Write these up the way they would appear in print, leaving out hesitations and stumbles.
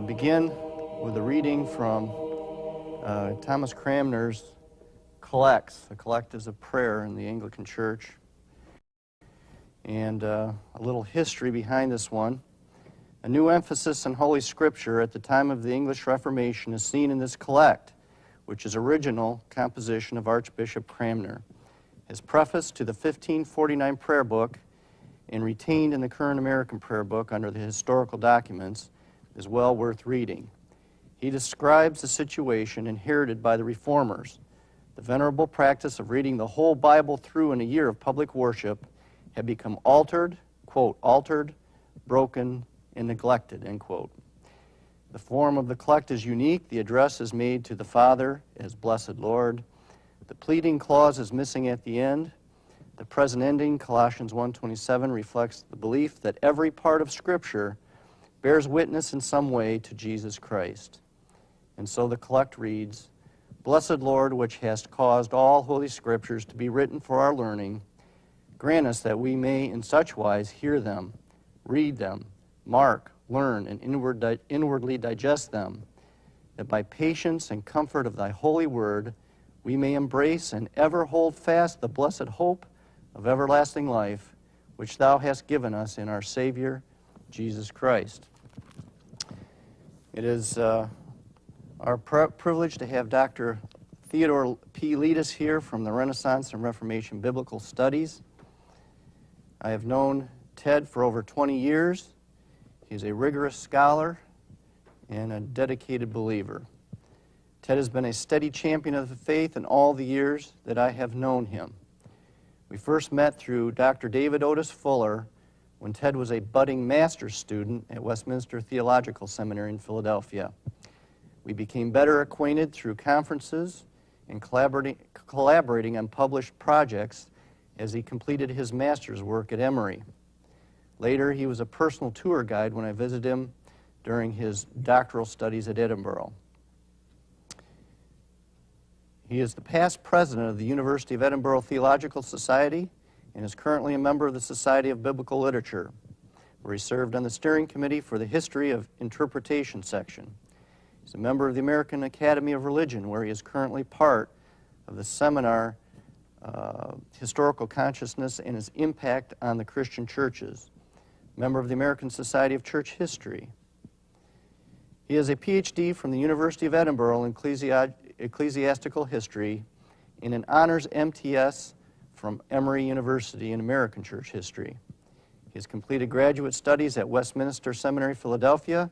begin with a reading from Thomas Cranmer's Collects. The Collect is a prayer in the Anglican Church. And a little history behind this one. A new emphasis on Holy Scripture at the time of the English Reformation is seen in this collect, which is original composition of Archbishop Cranmer. His preface to the 1549 prayer book and retained in the current American prayer book under the historical documents is well worth reading. He describes the situation inherited by the Reformers. The venerable practice of reading the whole Bible through in a year of public worship had become altered, quote, altered, broken, and neglected, end quote. The form of the collect is unique. The address is made to the Father as Blessed Lord. The pleading clause is missing at the end. The present ending, Colossians 1:27, reflects the belief that every part of Scripture bears witness in some way to Jesus Christ. And so the collect reads, Blessed Lord, which hast caused all holy Scriptures to be written for our learning, grant us that we may in such wise hear them, read them, mark, learn, and inwardly digest them, that by patience and comfort of thy holy word we may embrace and ever hold fast the blessed hope of everlasting life, which thou hast given us in our Savior, Jesus Christ. It is our privilege to have Dr. Theodore P. Letis here from the Renaissance and Reformation Biblical Studies. I have known Ted for over 20 years. He's a rigorous scholar and a dedicated believer. Ted has been a steady champion of the faith in all the years that I have known him. We first met through Dr. David Otis Fuller when Ted was a budding master's student at Westminster Theological Seminary in Philadelphia. We became better acquainted through conferences and collaborating on published projects as he completed his master's work at Emory. Later, he was a personal tour guide when I visited him during his doctoral studies at Edinburgh. He is the past president of the University of Edinburgh Theological Society and is currently a member of the Society of Biblical Literature, where he served on the steering committee for the History of Interpretation section. He's a member of the American Academy of Religion, where he is currently part of the seminar Historical Consciousness and Its Impact on the Christian Churches, member of the American Society of Church History. He has a PhD from the University of Edinburgh in Ecclesiastical History and an honors MTS from Emory University in American Church History. He has completed graduate studies at Westminster Seminary, Philadelphia,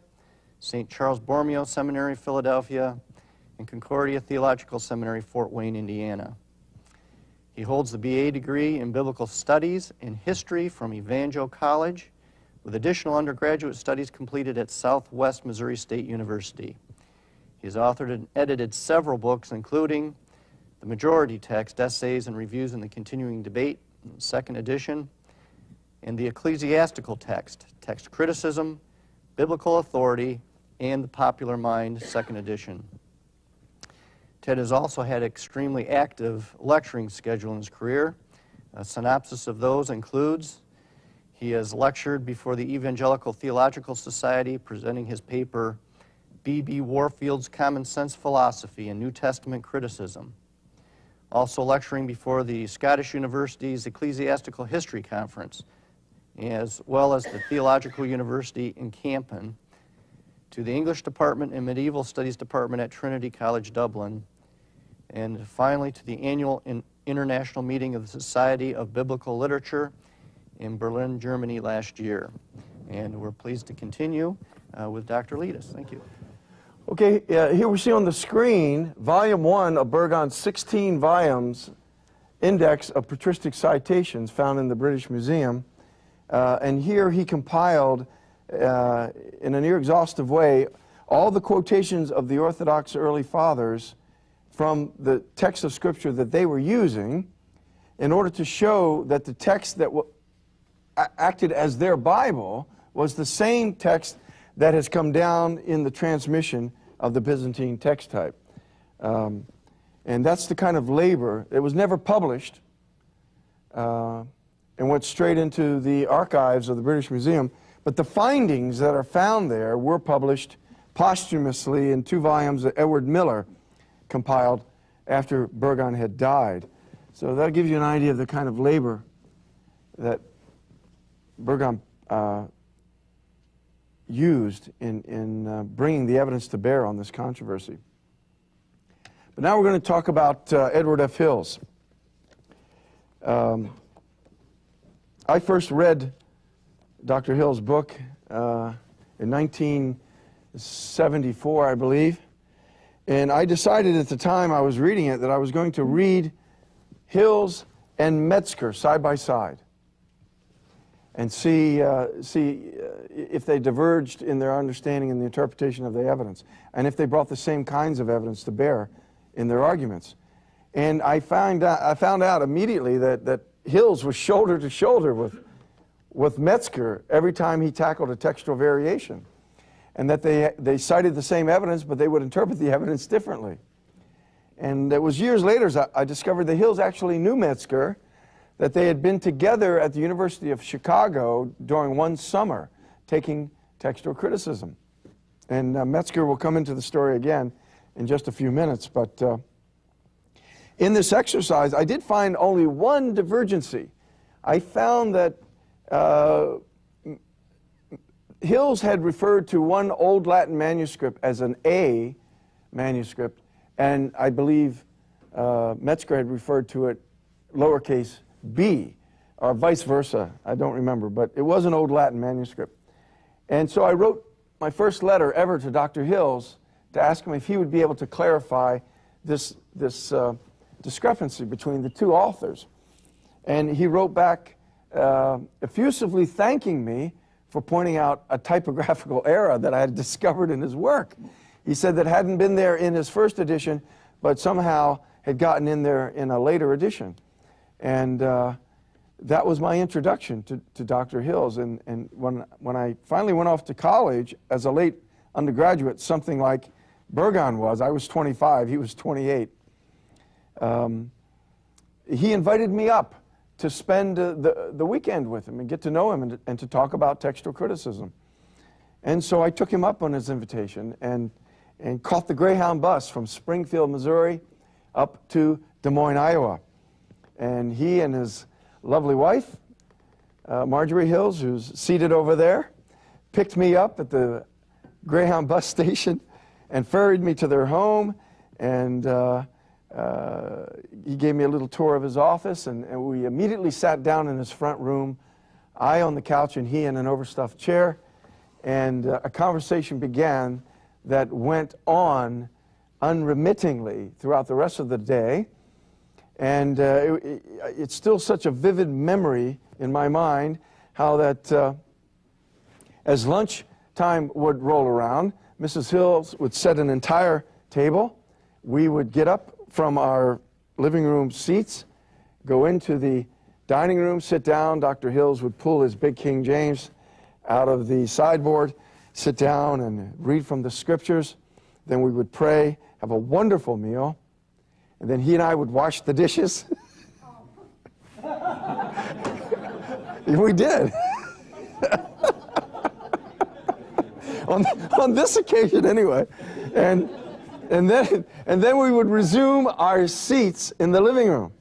St. Charles Borromeo Seminary, Philadelphia, and Concordia Theological Seminary, Fort Wayne, Indiana. He holds the BA degree in Biblical Studies and History from Evangel College, with additional undergraduate studies completed at Southwest Missouri State University. He has authored and edited several books, including The Majority Text, Essays and Reviews in the Continuing Debate, second edition, and The Ecclesiastical Text, Text Criticism, Biblical Authority, and The Popular Mind, second edition. Ted has also had an extremely active lecturing schedule in his career. A synopsis of those includes he has lectured before the Evangelical Theological Society, presenting his paper, B.B. Warfield's Common Sense Philosophy and New Testament Criticism. Also lecturing before the Scottish University's Ecclesiastical History Conference, as well as the Theological University in Campen, to the English Department and Medieval Studies Department at Trinity College, Dublin, and finally to the annual international meeting of the Society of Biblical Literature in Berlin, Germany last year. And we're pleased to continue with Dr. Letis. Thank you. Okay, here we see on the screen Volume 1 of Burgon's 16 volumes, Index of Patristic Citations, found in the British Museum. And here he compiled, in a near exhaustive way, all the quotations of the Orthodox early fathers from the text of Scripture that they were using in order to show that the text that acted as their Bible was the same text that has come down in the transmission of the Byzantine text type. And that's the kind of labor. It was never published and went straight into the archives of the British Museum, but the findings that are found there were published posthumously in 2 volumes that Edward Miller compiled after Burgon had died. So that gives you an idea of the kind of labor that Burgon used in bringing the evidence to bear on this controversy. But now we're going to talk about Edward F. Hills. I first read Dr. Hill's book in 1974, I believe, and I decided at the time I was reading it that I was going to read Hills and Metzger side by side and see if they diverged in their understanding and the interpretation of the evidence, and if they brought the same kinds of evidence to bear in their arguments. And I found out immediately that Hills was shoulder to shoulder with Metzger every time he tackled a textual variation, and that they cited the same evidence, but they would interpret the evidence differently. And it was years later I discovered that Hills actually knew Metzger, that they had been together at the University of Chicago during one summer taking textual criticism. And Metzger will come into the story again in just a few minutes, but in this exercise I did find only one divergency. I found that Hills had referred to one Old Latin manuscript as an A manuscript, and I believe Metzger had referred to it lowercase b, or vice versa. I don't remember, but it was an Old Latin manuscript. And so I wrote my first letter ever to Dr. Hills to ask him if he would be able to clarify this discrepancy between the two authors. And he wrote back effusively thanking me for pointing out a typographical error that I had discovered in his work. He said that hadn't been there in his first edition, but somehow had gotten in there in a later edition. And that was my introduction to Dr. Hills. And when I finally went off to college as a late undergraduate, something like Burgon was, I was 25, he was 28, he invited me up to spend the weekend with him and get to know him and to talk about textual criticism. And so I took him up on his invitation and caught the Greyhound bus from Springfield, Missouri, up to Des Moines, Iowa. And he and his lovely wife, Marjorie Hills, who's seated over there, picked me up at the Greyhound bus station and ferried me to their home, and he gave me a little tour of his office, and we immediately sat down in his front room, I on the couch and he in an overstuffed chair, and a conversation began that went on unremittingly throughout the rest of the day. And it's still such a vivid memory in my mind how that as lunch time would roll around, Mrs. Hills would set an entire table. We would get up from our living room seats, go into the dining room, sit down. Dr. Hills would pull his big King James out of the sideboard, sit down and read from the scriptures. Then we would pray, have a wonderful meal. And then he and I would wash the dishes. We did. on this occasion, anyway. And then we would resume our seats in the living room.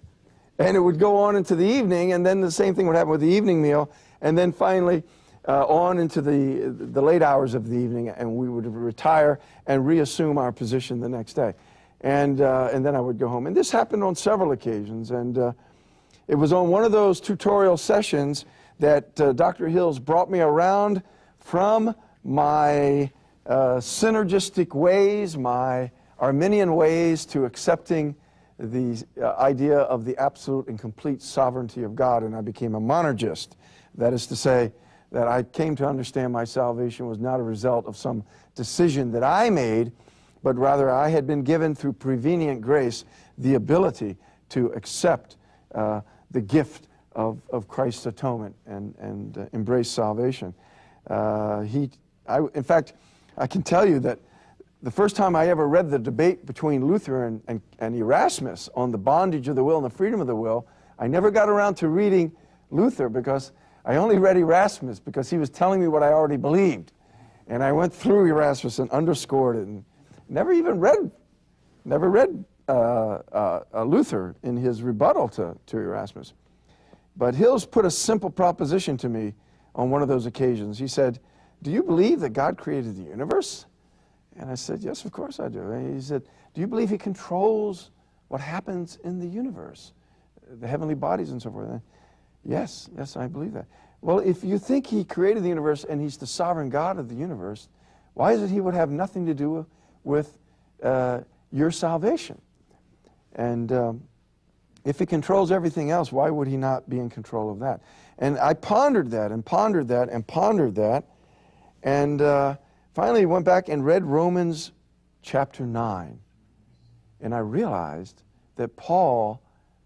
And it would go on into the evening, and then the same thing would happen with the evening meal, and then finally on into the late hours of the evening, and we would retire and reassume our position the next day. And then I would go home. And this happened on several occasions. And it was on one of those tutorial sessions that Dr. Hills brought me around from my synergistic ways, my Arminian ways, to accepting the idea of the absolute and complete sovereignty of God. And I became a monergist. That is to say that I came to understand my salvation was not a result of some decision that I made, but rather I had been given through prevenient grace the ability to accept the gift of Christ's atonement and embrace salvation. In fact, I can tell you that the first time I ever read the debate between Luther and Erasmus on the bondage of the will and the freedom of the will, I never got around to reading Luther because I only read Erasmus because he was telling me what I already believed. And I went through Erasmus and underscored it, and never read Luther in his rebuttal to Erasmus. But Hills put a simple proposition to me on one of those occasions. He said, "Do you believe that God created the universe?" And I said, "Yes, of course I do." And he said, "Do you believe he controls what happens in the universe, the heavenly bodies and so forth?" And yes, I believe that. Well, if you think he created the universe and he's the sovereign God of the universe, why is it he would have nothing to do with your salvation? And if he controls everything else, why would he not be in control of that? And I pondered that and pondered that and pondered that, and finally went back and read Romans chapter 9. And I realized that Paul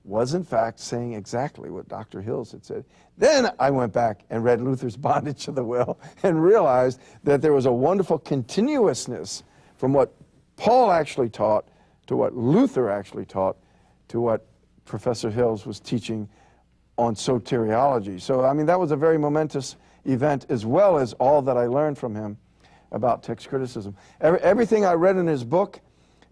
was in fact saying exactly what Dr. Hills had said. Then I went back and read Luther's Bondage to the Will and realized that there was a wonderful continuousness from what Paul actually taught to what Luther actually taught to what Professor Hills was teaching on soteriology. So, I mean, that was a very momentous event, as well as all that I learned from him about text criticism. Everything I read in his book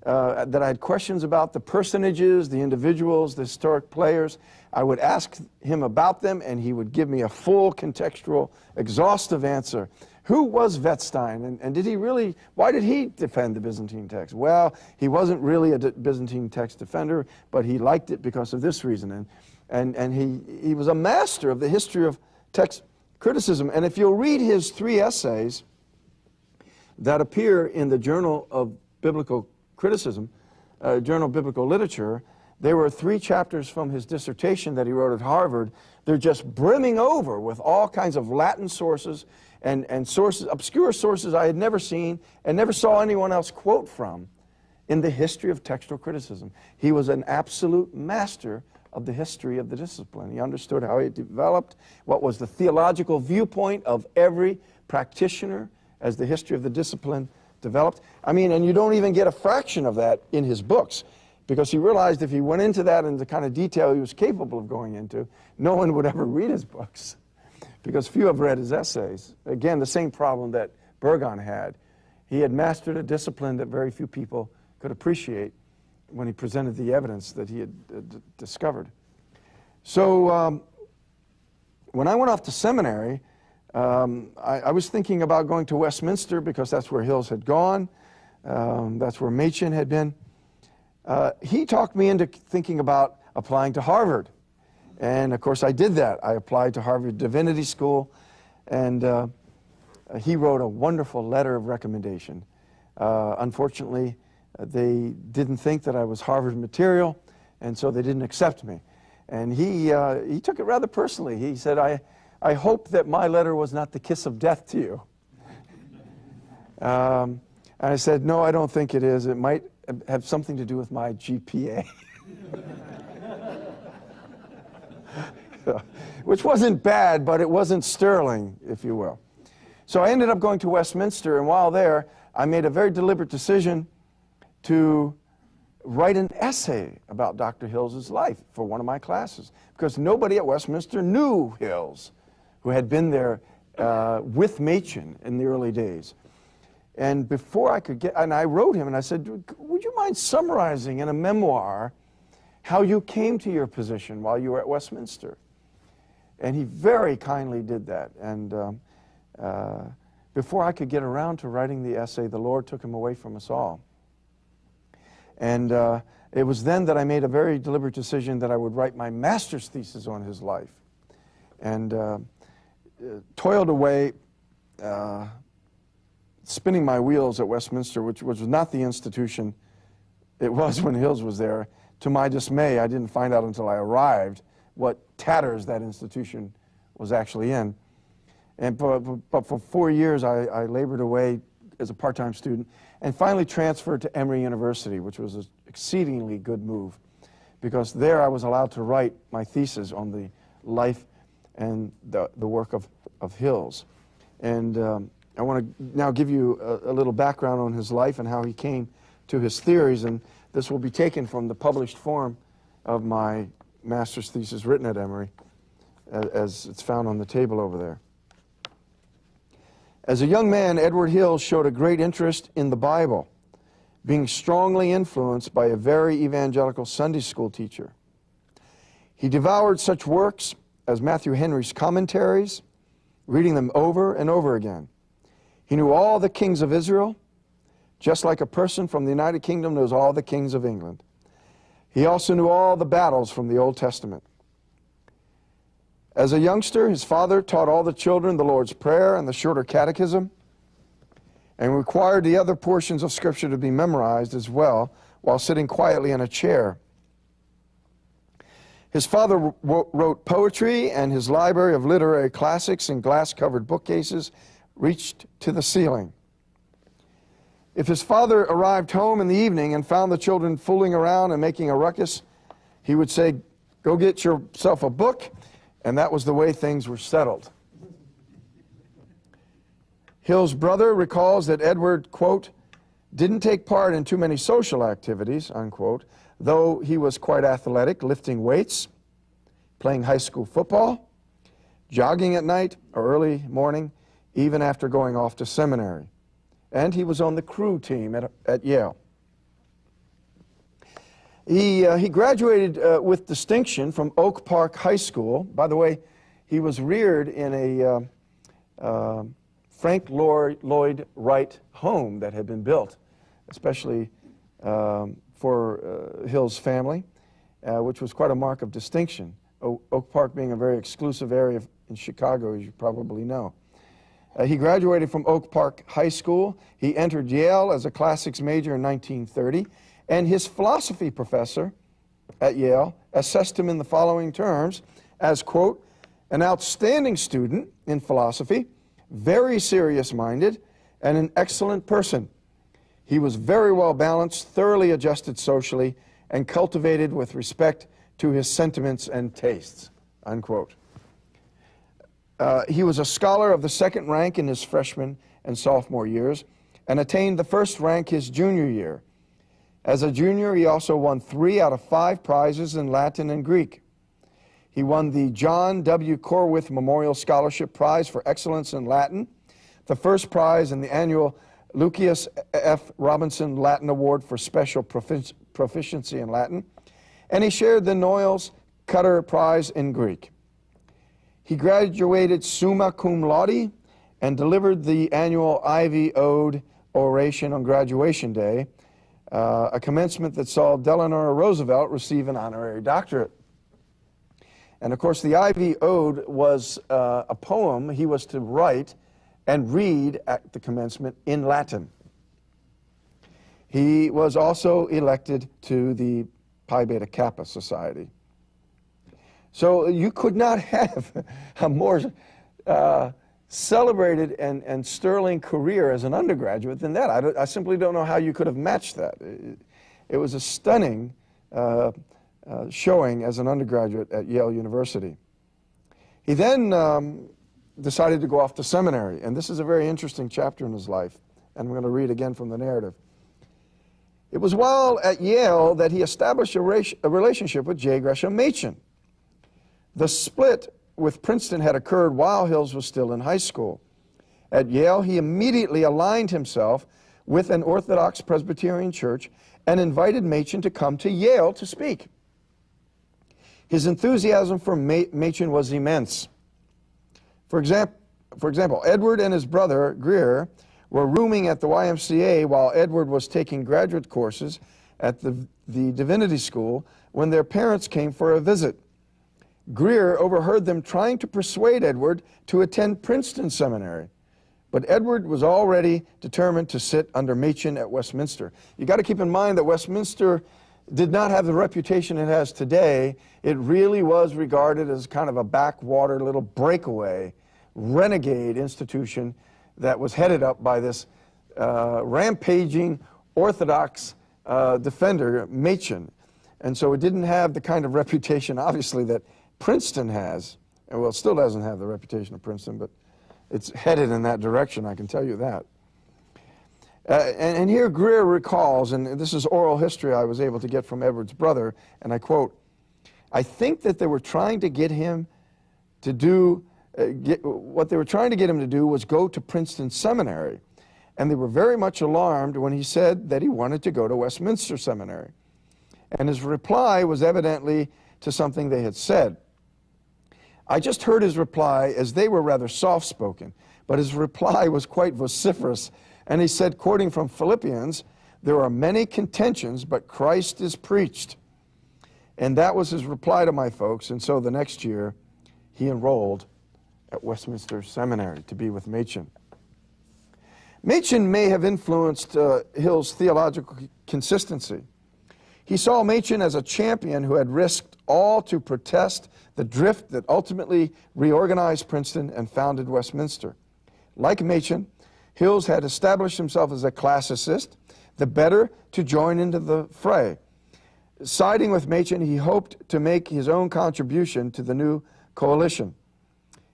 that I had questions about, the personages, the individuals, the historic players, I would ask him about them, and he would give me a full, contextual, exhaustive answer. Who was Wettstein, and did he really, why did he defend the Byzantine text? Well, he wasn't really a Byzantine text defender, but he liked it because of this reason. And he was a master of the history of text criticism. And if you'll read his 3 essays that appear in the Journal of Biblical Criticism, Journal of Biblical Literature, they were 3 chapters from his dissertation that he wrote at Harvard. They're just brimming over with all kinds of Latin sources and sources, obscure sources I had never seen and never saw anyone else quote from in the history of textual criticism. He was an absolute master of the history of the discipline. He understood how it developed, what was the theological viewpoint of every practitioner as the history of the discipline developed. I mean, and you don't even get a fraction of that in his books, because he realized if he went into that in the kind of detail he was capable of going into, no one would ever read his books, because few have read his essays. Again, the same problem that Burgon had. He had mastered a discipline that very few people could appreciate when he presented the evidence that he had discovered. So when I went off to seminary, I was thinking about going to Westminster because that's where Hills had gone. That's where Machen had been. He talked me into thinking about applying to Harvard. And of course I did that. I applied to Harvard Divinity School, and he wrote a wonderful letter of recommendation. Unfortunately, they didn't think that I was Harvard material, and so they didn't accept me. And he took it rather personally. He said, I hope that my letter was not the kiss of death to you. And I said, no, I don't think it is. It might have something to do with my GPA. Which wasn't bad, but it wasn't sterling, if you will. So I ended up going to Westminster, and while there, I made a very deliberate decision to write an essay about Dr. Hills's life for one of my classes, because nobody at Westminster knew Hills, who had been there with Machen in the early days. And before I could get, and I wrote him and I said, would you mind summarizing in a memoir how you came to your position while you were at Westminster? And he very kindly did that. And before I could get around to writing the essay, the Lord took him away from us all. And it was then that I made a very deliberate decision that I would write my master's thesis on his life. And toiled away, spinning my wheels at Westminster, which was not the institution it was when Hills was there. To my dismay, I didn't find out until I arrived what tatters that institution was actually in. And but for 4 years, I labored away as a part-time student, and finally transferred to Emory University, which was an exceedingly good move, because there I was allowed to write my thesis on the life and the work of Hills. And I want to now give you a little background on his life and how he came to his theories, and this will be taken from the published form of my master's thesis written at Emory, as it's found on the table over there. As a young man, Edward Hill showed a great interest in the Bible, being strongly influenced by a very evangelical Sunday school teacher. He devoured such works as Matthew Henry's commentaries, reading them over and over again. He knew all the kings of Israel, just like a person from the United Kingdom knows all the kings of England. He also knew all the battles from the Old Testament. As a youngster, his father taught all the children the Lord's Prayer and the shorter catechism, and required the other portions of Scripture to be memorized as well, while sitting quietly in a chair. His father wrote poetry, and his library of literary classics in glass-covered bookcases reached to the ceiling. If his father arrived home in the evening and found the children fooling around and making a ruckus, he would say, "Go get yourself a book," and that was the way things were settled. Hill's brother recalls that Edward, quote, "didn't take part in too many social activities," unquote, though he was quite athletic, lifting weights, playing high school football, jogging at night or early morning, even after going off to seminary. And he was on the crew team at Yale. He graduated with distinction from Oak Park High School. By the way, he was reared in a Frank Lloyd Wright home that had been built, especially for Hill's family, which was quite a mark of distinction. Oak Park being a very exclusive area in Chicago, as you probably know. He graduated from Oak Park High School. He entered Yale as a classics major in 1930, and his philosophy professor at Yale assessed him in the following terms as, quote, "an outstanding student in philosophy, very serious-minded, and an excellent person. He was very well balanced, thoroughly adjusted socially, and cultivated with respect to his sentiments and tastes," unquote. He was a scholar of the second rank in his freshman and sophomore years and attained the first rank his junior year. As a junior, he also won 3 out of 5 prizes in Latin and Greek. He won the John W. Corwith Memorial Scholarship Prize for Excellence in Latin, the first prize in the annual Lucius F. Robinson Latin Award for Special Proficiency in Latin, and he shared the Noyes Cutter Prize in Greek. He graduated summa cum laude and delivered the annual Ivy Ode oration on graduation day, a commencement that saw Delano Roosevelt receive an honorary doctorate. And of course, the Ivy Ode was a poem he was to write and read at the commencement in Latin. He was also elected to the Pi Beta Kappa Society. So you could not have a more celebrated and sterling career as an undergraduate than that. I simply don't know how you could have matched that. It was a stunning showing as an undergraduate at Yale University. He then decided to go off to seminary, and this is a very interesting chapter in his life, and I'm going to read again from the narrative. It was while at Yale that he established a relationship with J. Gresham Machen. The split with Princeton had occurred while Hills was still in high school. At Yale, he immediately aligned himself with an Orthodox Presbyterian church and invited Machen to come to Yale to speak. His enthusiasm for Machen was immense. For example, Edward and his brother, Greer, were rooming at the YMCA while Edward was taking graduate courses at the Divinity School when their parents came for a visit. Greer overheard them trying to persuade Edward to attend Princeton Seminary, but Edward was already determined to sit under Machen at Westminster. You got to keep in mind that Westminster did not have the reputation it has today. It really was regarded as kind of a backwater little breakaway, renegade institution that was headed up by this rampaging Orthodox defender, Machen. And so it didn't have the kind of reputation, obviously, that Princeton has. And well, it still doesn't have the reputation of Princeton, but it's headed in that direction, I can tell you that. And here Greer recalls, and this is oral history I was able to get from Edward's brother, and I quote, "I think that they were trying to get him to do what they were trying to get him to do was go to Princeton Seminary. And they were very much alarmed when he said that he wanted to go to Westminster Seminary. And his reply was evidently to something they had said. I just heard his reply, as they were rather soft-spoken, but his reply was quite vociferous. And he said, quoting from Philippians, "There are many contentions, but Christ is preached." And that was his reply to my folks. And so the next year, he enrolled at Westminster Seminary to be with Machen. Machen may have influenced Hill's theological consistency. He saw Machen as a champion who had risked all to protest the drift that ultimately reorganized Princeton and founded Westminster. Like Machen, Hills had established himself as a classicist, the better to join into the fray. Siding with Machen, he hoped to make his own contribution to the new coalition.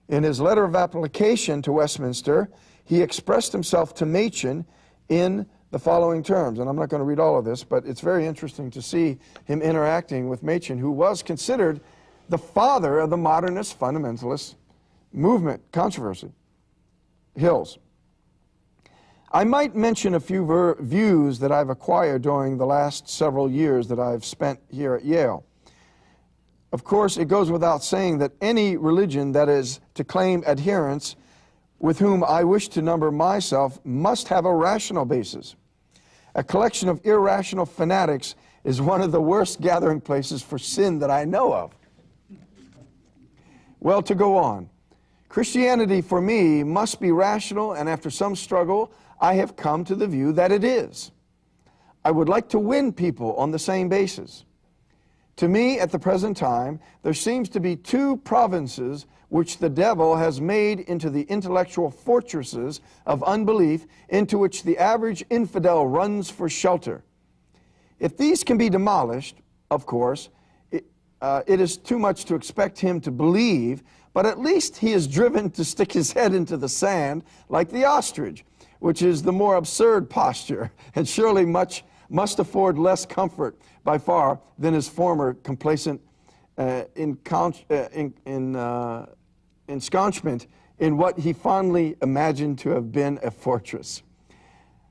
In his letter of application to Westminster, he expressed himself to Machen in the following terms, and I'm not going to read all of this, but it's very interesting to see him interacting with Machen, who was considered the father of the modernist fundamentalist movement controversy. Hills. I might mention a few views that I've acquired during the last several years that I've spent here at Yale. Of course, it goes without saying that any religion that is to claim adherents with whom I wish to number myself must have a rational basis. A collection of irrational fanatics is one of the worst gathering places for sin that I know of. Well, to go on, Christianity for me must be rational, and after some struggle, I have come to the view that it is. I would like to win people on the same basis. To me, at the present time, there seems to be two provinces which the devil has made into the intellectual fortresses of unbelief into which the average infidel runs for shelter. If these can be demolished, of course, it is too much to expect him to believe, but at least he is driven to stick his head into the sand like the ostrich, which is the more absurd posture, and surely must afford less comfort by far than his former complacent ensconcement in what he fondly imagined to have been a fortress.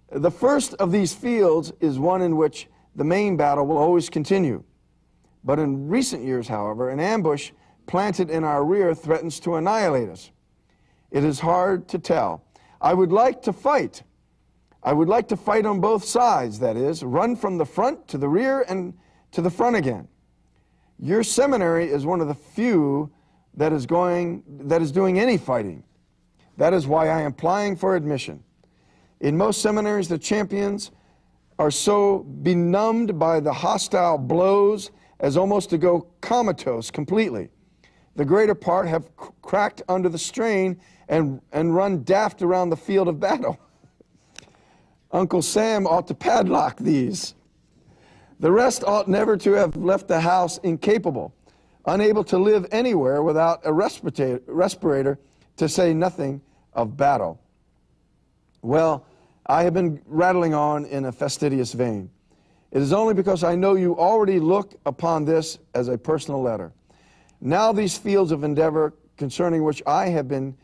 The first of these fields is one in which the main battle will always continue. But in recent years, however, an ambush planted in our rear threatens to annihilate us. It is hard to tell. I would like to fight. I would like to fight on both sides, that is, run from the front to the rear and to the front again. Your seminary is one of the few that is doing any fighting. That is why I am applying for admission. In most seminaries, the champions are so benumbed by the hostile blows as almost to go comatose completely. The greater part have cracked under the strain and run daft around the field of battle. Uncle Sam ought to padlock these. The rest ought never to have left the house incapable, unable to live anywhere without a respirator, to say nothing of battle. Well, I have been rattling on in a fastidious vein. It is only because I know you already look upon this as a personal letter. Now these fields of endeavor concerning which I have been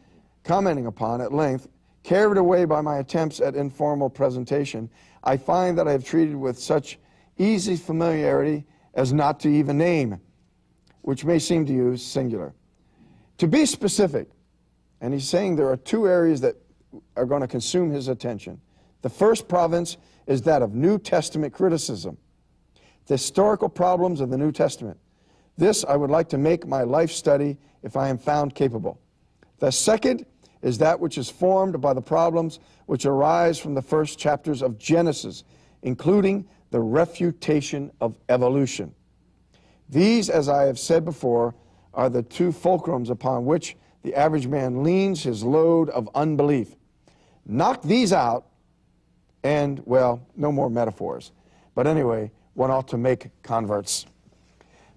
commenting upon at length, carried away by my attempts at informal presentation, I find that I have treated with such easy familiarity as not to even name, which may seem to you singular. To be specific, and he's saying there are two areas that are going to consume his attention. The first province is that of New Testament criticism, the historical problems of the New Testament. This I would like to make my life study if I am found capable. The second is that which is formed by the problems which arise from the first chapters of Genesis, including the refutation of evolution. These, as I have said before, are the two fulcrums upon which the average man leans his load of unbelief. Knock these out, and, well, no more metaphors. But anyway, one ought to make converts.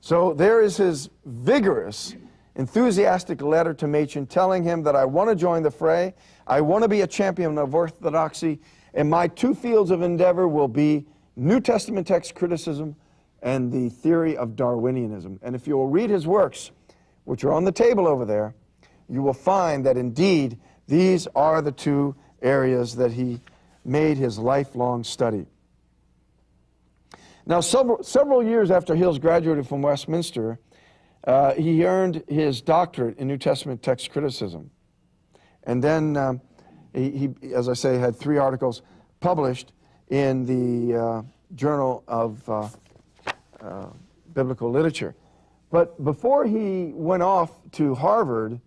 So there is his vigorous, enthusiastic letter to Machen telling him that I want to join the fray, I want to be a champion of orthodoxy, and my two fields of endeavor will be New Testament text criticism and the theory of Darwinianism. And if you will read his works, which are on the table over there, you will find that indeed these are the two areas that he made his lifelong study. Now, several years after Hills graduated from Westminster, he earned his doctorate in New Testament text criticism. And then he, as I say, had 3 articles published in the Journal of Biblical Literature. But before he went off to Harvard,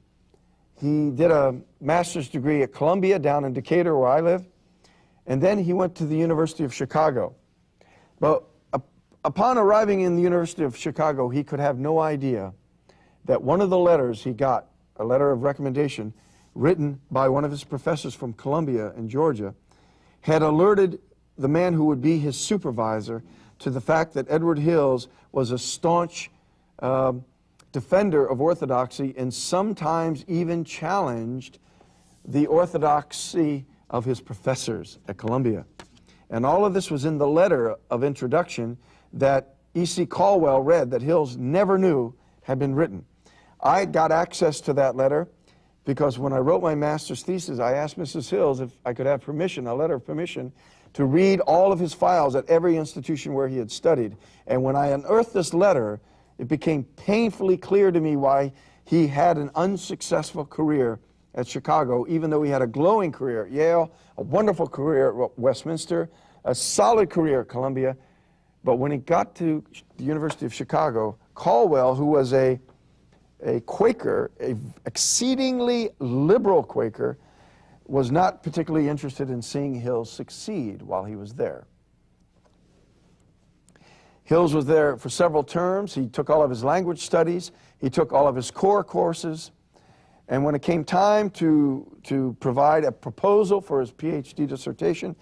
he did a master's degree at Columbia down in Decatur, where I live, and then he went to the University of Chicago. But upon arriving in the University of Chicago, he could have no idea that one of the letters he got, a letter of recommendation written by one of his professors from Columbia in Georgia, had alerted the man who would be his supervisor to the fact that Edward Hills was a staunch defender of orthodoxy and sometimes even challenged the orthodoxy of his professors at Columbia. And all of this was in the letter of introduction that E.C. Caldwell read, that Hills never knew had been written. I got access to that letter because when I wrote my master's thesis, I asked Mrs. Hills if I could have permission, a letter of permission, to read all of his files at every institution where he had studied. And when I unearthed this letter, it became painfully clear to me why he had an unsuccessful career at Chicago, even though he had a glowing career at Yale, a wonderful career at Westminster, a solid career at Columbia. But when he got to the University of Chicago, Caldwell, who was a Quaker, an exceedingly liberal Quaker, was not particularly interested in seeing Hills succeed while he was there. Hills was there for several terms. He took all of his language studies. He took all of his core courses. And when it came time to provide a proposal for his PhD dissertation,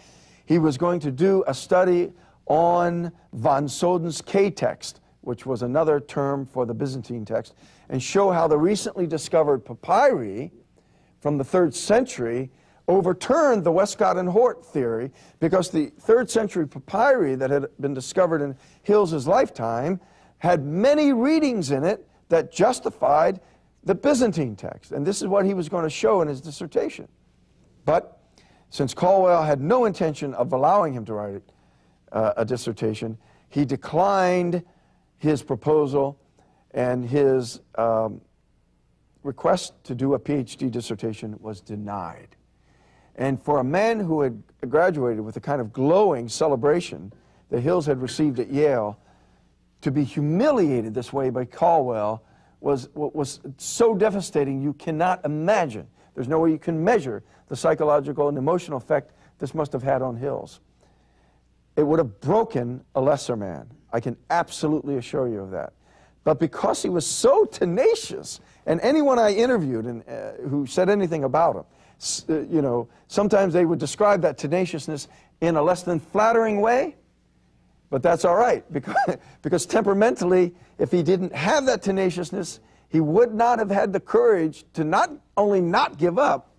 he was going to do a study on von Soden's K-text, which was another term for the Byzantine text, and show how the recently discovered papyri from the 3rd century overturned the Westcott and Hort theory, because the 3rd century papyri that had been discovered in Hills's lifetime had many readings in it that justified the Byzantine text. And this is what he was going to show in his dissertation. But since Caldwell had no intention of allowing him to write a dissertation, he declined his proposal, and his request to do a PhD dissertation was denied. And for a man who had graduated with the kind of glowing celebration that Hills had received at Yale, to be humiliated this way by Caldwell was so devastating you cannot imagine. There's no way you can measure the psychological and emotional effect this must have had on Hills. It would have broken a lesser man. I can absolutely assure you of that. But because he was so tenacious, and anyone I interviewed and who said anything about him, you know, sometimes they would describe that tenaciousness in a less than flattering way, but that's all right, because temperamentally, if he didn't have that tenaciousness, he would not have had the courage to not only not give up,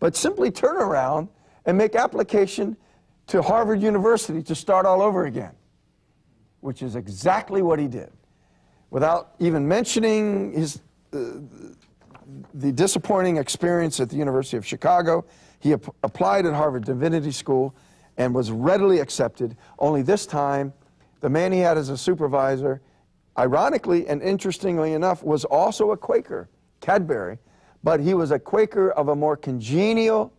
but simply turn around and make application to Harvard University to start all over again, which is exactly what he did. Without even mentioning the disappointing experience at the University of Chicago, he applied at Harvard Divinity School and was readily accepted. Only this time, the man he had as a supervisor, ironically and interestingly enough, was also a Quaker, Cadbury, but he was a Quaker of a more congenial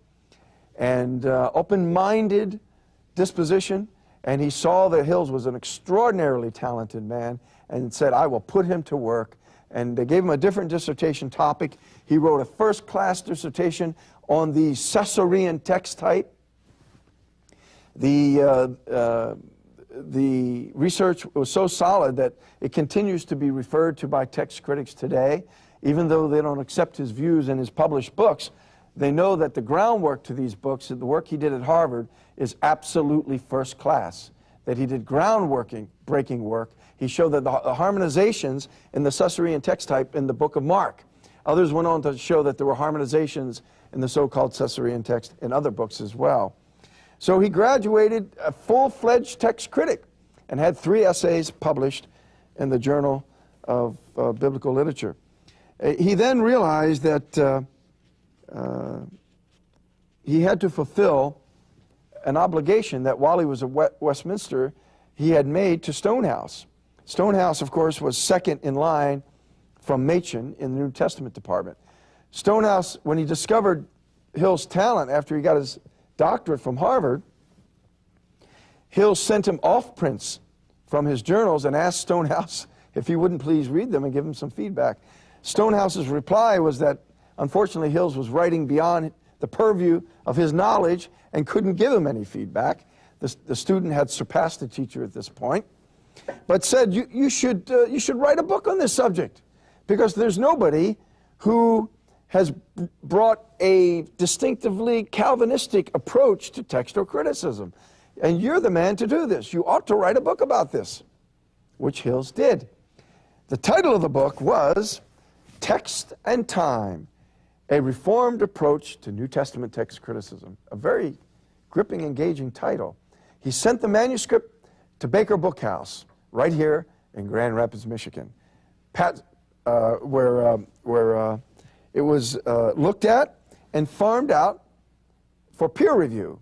and open-minded disposition, and he saw that Hills was an extraordinarily talented man and said, I will put him to work. And they gave him a different dissertation topic. He wrote a first-class dissertation on the Caesarean text type. The research was so solid that it continues to be referred to by text critics today. Even though they don't accept his views in his published books, they know that the groundwork to these books, the work he did at Harvard, is absolutely first class. That he did groundbreaking work. He showed that the harmonizations in the Caesarean text type in the book of Mark. Others went on to show that there were harmonizations in the so-called Caesarean text in other books as well. So he graduated a full-fledged text critic and had 3 essays published in the Journal of Biblical Literature. He then realized that he had to fulfill an obligation that while he was at Westminster, he had made to Stonehouse. Stonehouse, of course, was second in line from Machen in the New Testament department. Stonehouse, when he discovered Hill's talent after he got his doctorate from Harvard, Hill sent him off prints from his journals and asked Stonehouse if he wouldn't please read them and give him some feedback. Stonehouse's reply was that, unfortunately, Hills was writing beyond the purview of his knowledge and couldn't give him any feedback. The student had surpassed the teacher at this point, but said, you should write a book on this subject, because there's nobody who has brought a distinctively Calvinistic approach to textual criticism. And you're the man to do this. You ought to write a book about this, which Hills did. The title of the book was Text and Time, a Reformed Approach to New Testament Text Criticism. A very gripping, engaging title. He sent the manuscript to Baker Bookhouse, right here in Grand Rapids, Michigan, where it was looked at and farmed out for peer review.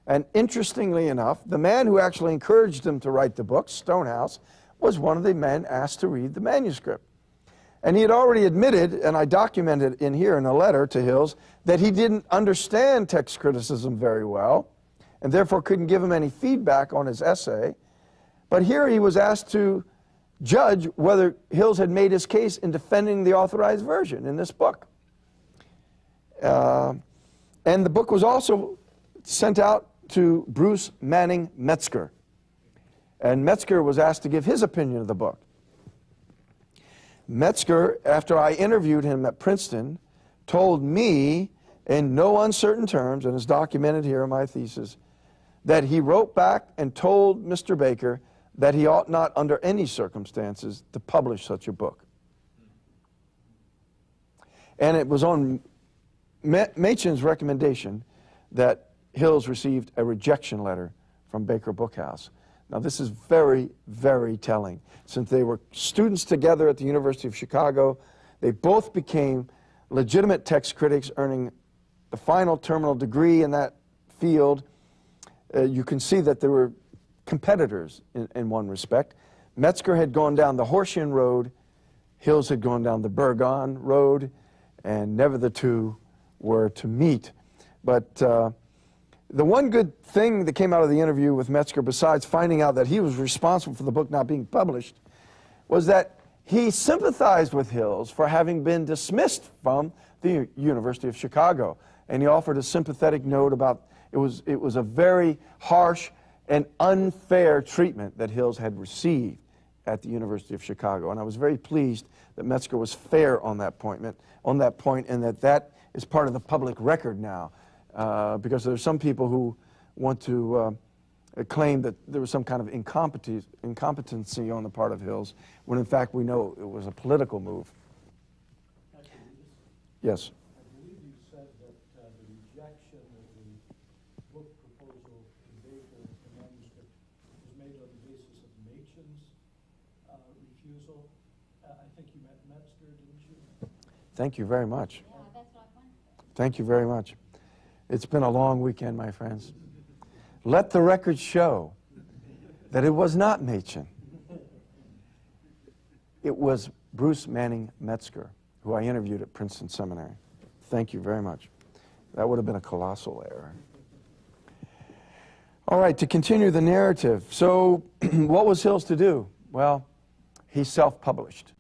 And interestingly enough, the man who actually encouraged him to write the book, Stonehouse, was one of the men asked to read the manuscript. And he had already admitted, and I documented in here in a letter to Hills, that he didn't understand text criticism very well, and therefore couldn't give him any feedback on his essay. But here he was asked to judge whether Hills had made his case in defending the authorized version in this book. And the book was also sent out to Bruce Manning Metzger. And Metzger was asked to give his opinion of the book. Metzger, after I interviewed him at Princeton, told me in no uncertain terms, and is documented here in my thesis, that he wrote back and told Mr. Baker that he ought not under any circumstances to publish such a book. And it was on Machen's recommendation that Hills received a rejection letter from Baker Bookhouse. Now this is very, very telling. Since they were students together at the University of Chicago, they both became legitimate text critics, earning the final terminal degree in that field. You can see that they were competitors in one respect. Metzger had gone down the Hortian road, Hills had gone down the Burgon road, and never the two were to meet. But the one good thing that came out of the interview with Metzger, besides finding out that he was responsible for the book not being published, was that he sympathized with Hills for having been dismissed from the University of Chicago. And he offered a sympathetic note about it was a very harsh and unfair treatment that Hills had received at the University of Chicago. And I was very pleased that Metzger was fair on that point, and that is part of the public record now. Because there are some people who want to claim that there was some kind of incompetency on the part of Hills, when in fact we know it was a political move. Yes? I believe you said that the rejection of the book proposal in Baker, the manuscript, was made on the basis of Machen's refusal. I think you met Metzger, didn't you? Thank you very much. Yeah, that's what I wanted. Thank you very much. It's been a long weekend, my friends. Let the record show that it was not Machen. It was Bruce Manning Metzger, who I interviewed at Princeton Seminary. Thank you very much. That would have been a colossal error. All right, to continue the narrative. So what was Hills to do? Well, he self-published.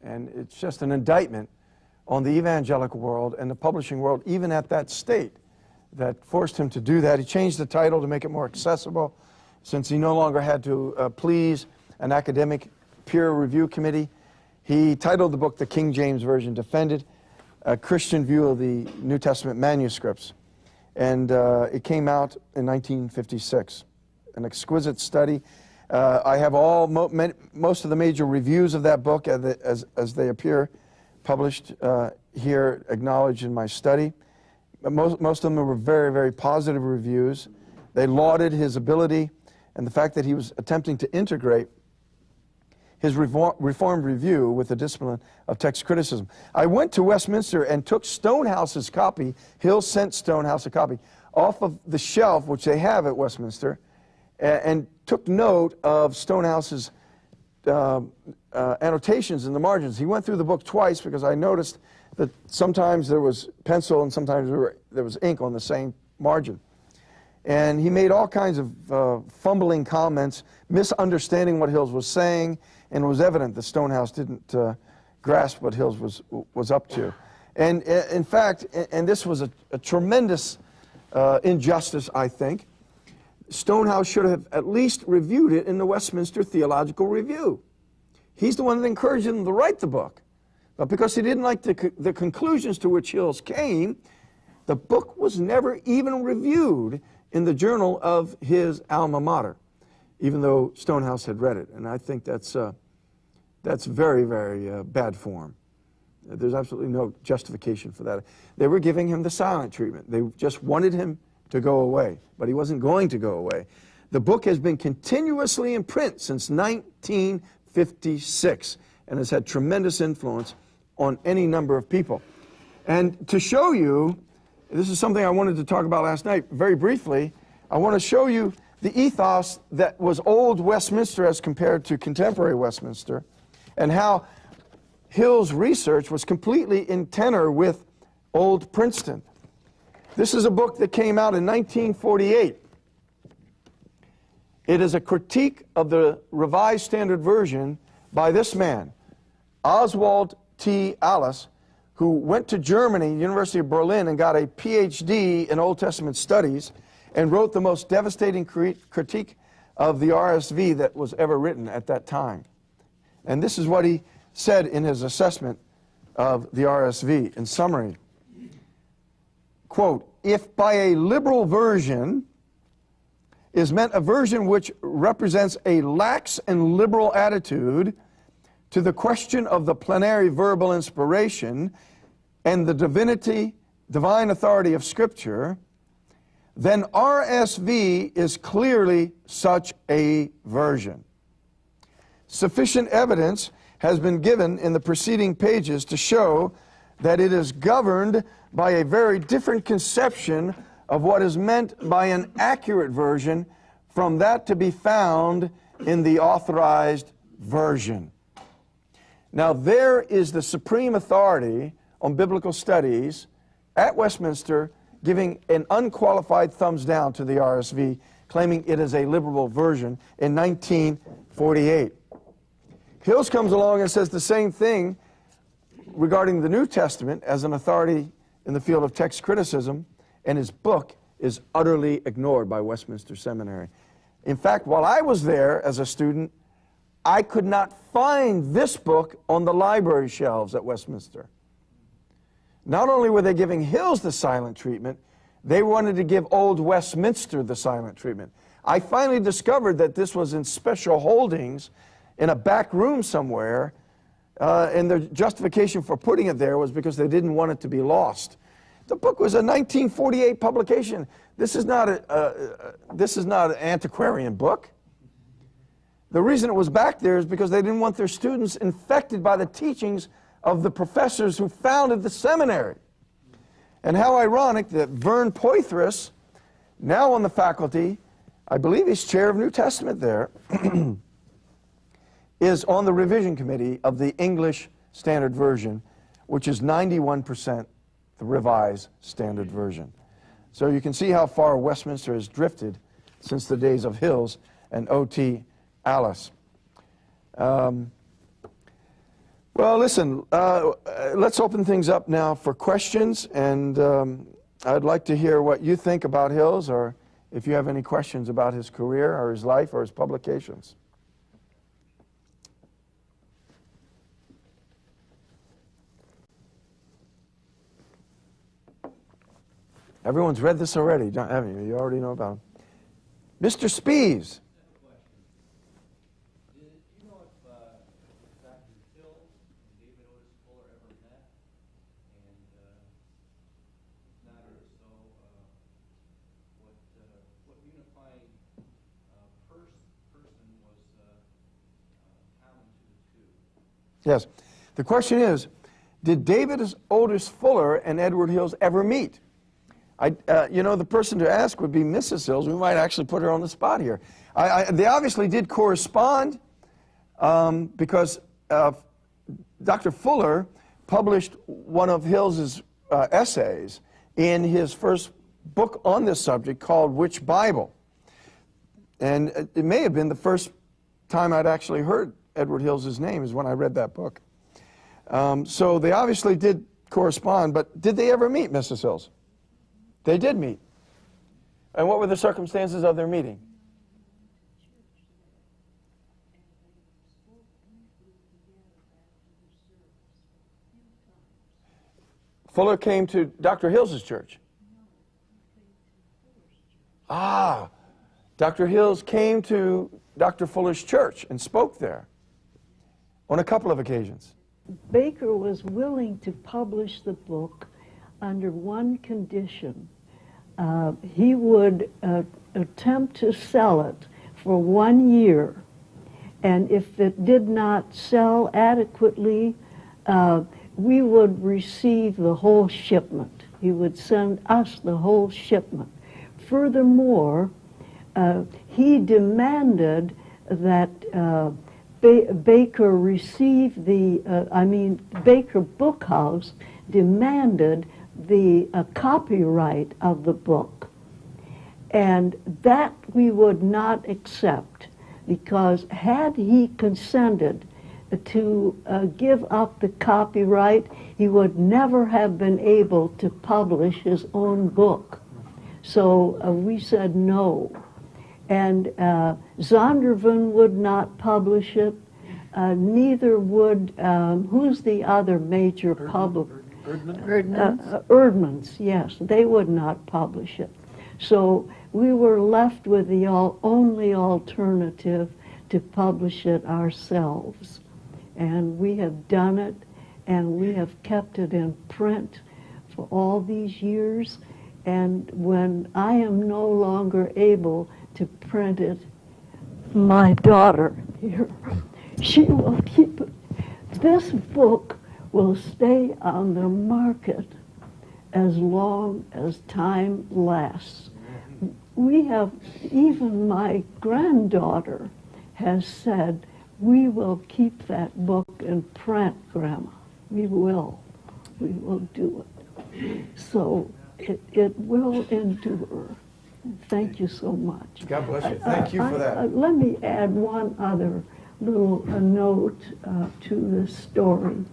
And it's just an indictment on the evangelical world and the publishing world, even at that state, that forced him to do that. He changed the title to make it more accessible, since he no longer had to please an academic peer review committee. He titled the book The King James Version Defended, a Christian view of the New Testament manuscripts. And it came out in 1956, an exquisite study. I have most of the major reviews of that book as they appear, published here, acknowledged in my study. Most of them were very, very positive reviews. They lauded his ability and the fact that he was attempting to integrate his Reformed Review with the discipline of text criticism. I went to Westminster and took Stonehouse's copy, Hill sent Stonehouse a copy, off of the shelf, which they have at Westminster, and took note of Stonehouse's annotations in the margins. He went through the book twice because I noticed that sometimes there was pencil and sometimes there was ink on the same margin. And he made all kinds of fumbling comments, misunderstanding what Hills was saying, and it was evident that Stonehouse didn't grasp what Hills was up to. And in fact, and this was a tremendous injustice, I think, Stonehouse should have at least reviewed it in the Westminster Theological Review. He's the one that encouraged him to write the book. But because he didn't like the conclusions to which Hills came, the book was never even reviewed in the journal of his alma mater, even though Stonehouse had read it. And I think that's very, very bad form. There's absolutely no justification for that. They were giving him the silent treatment. They just wanted him to go away, but he wasn't going to go away. The book has been continuously in print since 1956 and has had tremendous influence on any number of people. And to show you, this is something I wanted to talk about last night very briefly, I want to show you the ethos that was old Westminster as compared to contemporary Westminster, and how Hill's research was completely in tenor with old Princeton. This is a book that came out in 1948. It is a critique of the Revised Standard Version by this man, Oswald T. Alice, who went to Germany, University of Berlin, and got a PhD in Old Testament studies and wrote the most devastating critique of the RSV that was ever written at that time. And this is what he said in his assessment of the RSV. In summary, quote, "If by a liberal version is meant a version which represents a lax and liberal attitude to the question of the plenary verbal inspiration and the divine authority of Scripture, then RSV is clearly such a version. Sufficient evidence has been given in the preceding pages to show that it is governed by a very different conception of what is meant by an accurate version from that to be found in the authorized version." Now there is the supreme authority on biblical studies at Westminster giving an unqualified thumbs down to the RSV, claiming it is a liberal version in 1948. Hills comes along and says the same thing regarding the New Testament as an authority in the field of text criticism, and his book is utterly ignored by Westminster Seminary. In fact, while I was there as a student, I could not find this book on the library shelves at Westminster. Not only were they giving Hills the silent treatment, they wanted to give Old Westminster the silent treatment. I finally discovered that this was in special holdings in a back room somewhere, and the justification for putting it there was because they didn't want it to be lost. The book was a 1948 publication. This is not an antiquarian book. The reason it was back there is because they didn't want their students infected by the teachings of the professors who founded the seminary. And how ironic that Vern Poythress, now on the faculty, I believe he's chair of New Testament there, is on the revision committee of the English Standard Version, which is 91% the Revised Standard Version. So you can see how far Westminster has drifted since the days of Hills and O.T. Alice. Well, listen, let's open things up now for questions, and I'd like to hear what you think about Hills, or if you have any questions about his career or his life or his publications. Everyone's read this already, haven't you? You already know about him. Mr. Spees. Unifying person was common to the Yes. The question is, did David Otis Fuller and Edward Hills ever meet? You know, the person to ask would be Mrs. Hills. We might actually put her on the spot here. They obviously did correspond because Dr. Fuller published one of Hills's essays in his first book on this subject called Which Bible? And it may have been the first time I'd actually heard Edward Hills's name is when I read that book. So they obviously did correspond, but did they ever meet, Mrs. Hills? They did meet. And what were the circumstances of their meeting? Fuller came to Dr. Hills's church. Ah, Dr. Hills came to Dr. Fuller's church and spoke there on a couple of occasions. Baker was willing to publish the book under one condition. He would attempt to sell it for 1 year, and if it did not sell adequately, we would receive the whole shipment. He would send us the whole shipment. Furthermore, he demanded that Baker receive Baker Bookhouse demanded the copyright of the book. And that we would not accept, because had he consented to give up the copyright, he would never have been able to publish his own book. So we said no. And Zondervan would not publish it. Neither would, who's the other major publisher? Erdmans, yes. They would not publish it. So we were left with the only alternative to publish it ourselves. And we have done it, and we have kept it in print for all these years. And when I am no longer able to print it, my daughter here, she will keep it. This book will stay on the market as long as time lasts. We have, even my granddaughter has said, we will keep that book in print, Grandma. We will. We will do it. So it will endure. Thank you so much. God bless you. Thank you for that. Let me add one other little note to this story.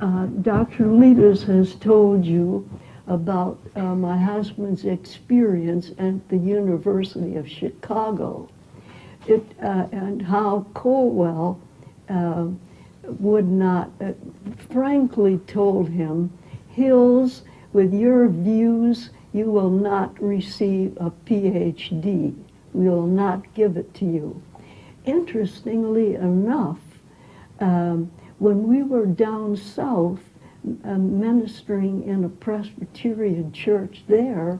Dr. Letis has told you about my husband's experience at the University of Chicago, and how Colwell would not, frankly told him, Hills, with your views, you will not receive a PhD. We will not give it to you. Interestingly enough, when we were down south ministering in a Presbyterian church there,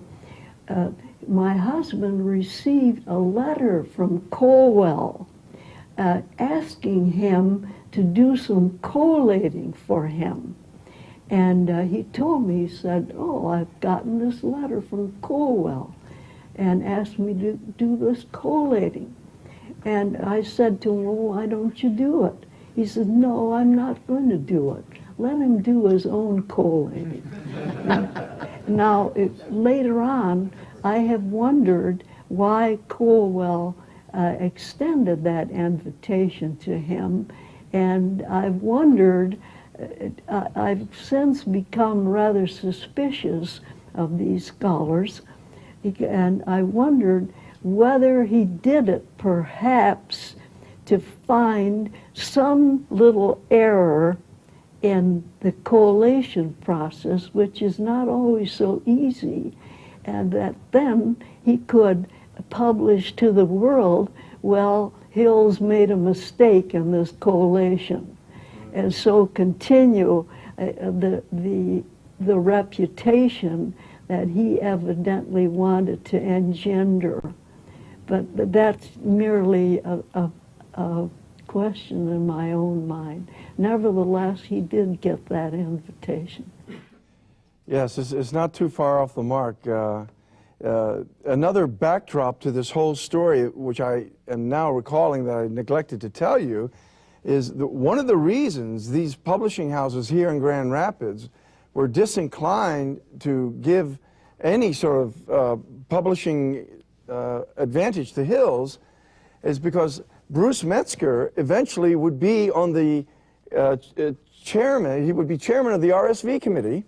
my husband received a letter from Colwell asking him to do some collating for him. And he told me, he said, oh, I've gotten this letter from Colwell and asked me to do this collating. And I said to him, well, why don't you do it? He said, no, I'm not going to do it. Let him do his own collating. Now, later on, I have wondered why Colwell extended that invitation to him, and I've wondered, I've since become rather suspicious of these scholars, and I wondered whether he did it perhaps to find some little error in the collation process, which is not always so easy, and that then he could publish to the world, well, Hills made a mistake in this collation, and so continue the reputation that he evidently wanted to engender. But that's merely a question in my own mind. Nevertheless, he did get that invitation. Yes, it's not too far off the mark. Another backdrop to this whole story, which I am now recalling that I neglected to tell you, is that one of the reasons these publishing houses here in Grand Rapids were disinclined to give any sort of publishing advantage to Hills is because Bruce Metzger eventually would be on the chairman, he would be chairman of the RSV committee,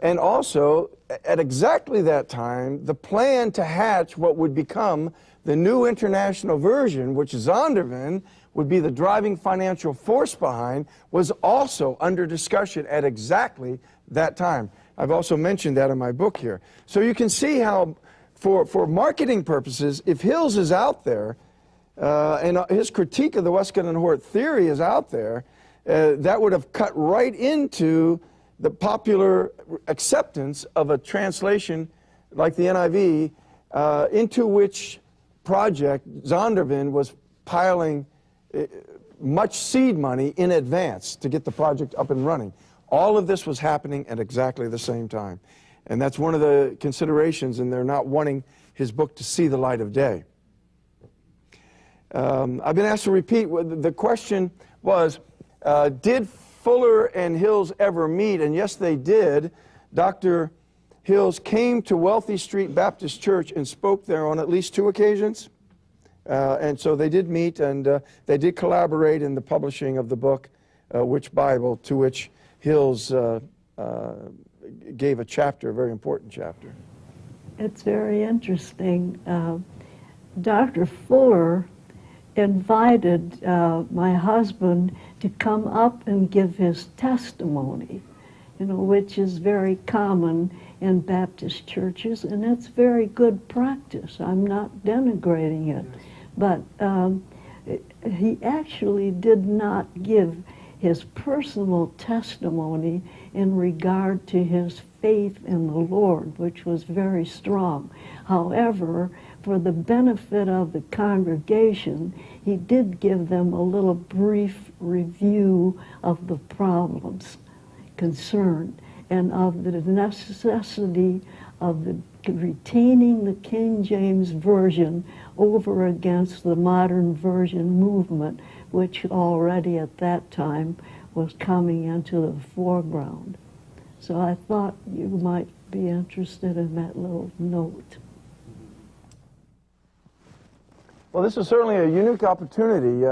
and also at exactly that time the plan to hatch what would become the new international version, which Zondervan would be the driving financial force behind, was also under discussion at exactly that time. I've also mentioned that in my book here. So you can see how, for marketing purposes, if Hills is out there, and his critique of the Westcott and Hort theory is out there, that would have cut right into the popular acceptance of a translation like the NIV, into which project Zondervan was piling much seed money in advance to get the project up and running. All of this was happening at exactly the same time. And that's one of the considerations in their not wanting his book to see the light of day. I've been asked to repeat, the question was, did Fuller and Hills ever meet? And yes, they did. Dr. Hills came to Wealthy Street Baptist Church and spoke there on at least 2 occasions. And so they did meet, and they did collaborate in the publishing of the book, Which Bible, to which Hills gave a chapter, a very important chapter. It's very interesting. Dr. Fuller invited my husband to come up and give his testimony, which is very common in Baptist churches, and it's very good practice. I'm not denigrating it. But he actually did not give his personal testimony in regard to his faith in the Lord, which was very strong. However, for the benefit of the congregation, he did give them a little brief review of the problems concerned and of the necessity of retaining the King James Version over against the modern version movement, which already at that time was coming into the foreground. So I thought you might be interested in that little note. Well, this is certainly a unique opportunity.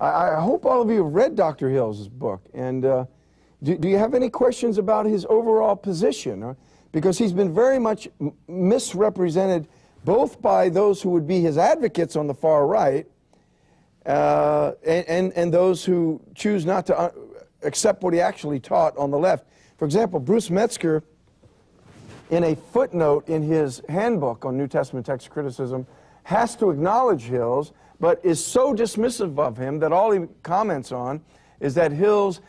I hope all of you have read Dr. Hills' book. And do you have any questions about his overall position? Because he's been very much misrepresented both by those who would be his advocates on the far right and those who choose not to accept what he actually taught on the left. For example, Bruce Metzger, in a footnote in his handbook on New Testament text criticism, has to acknowledge Hills, but is so dismissive of him that all he comments on is that Hills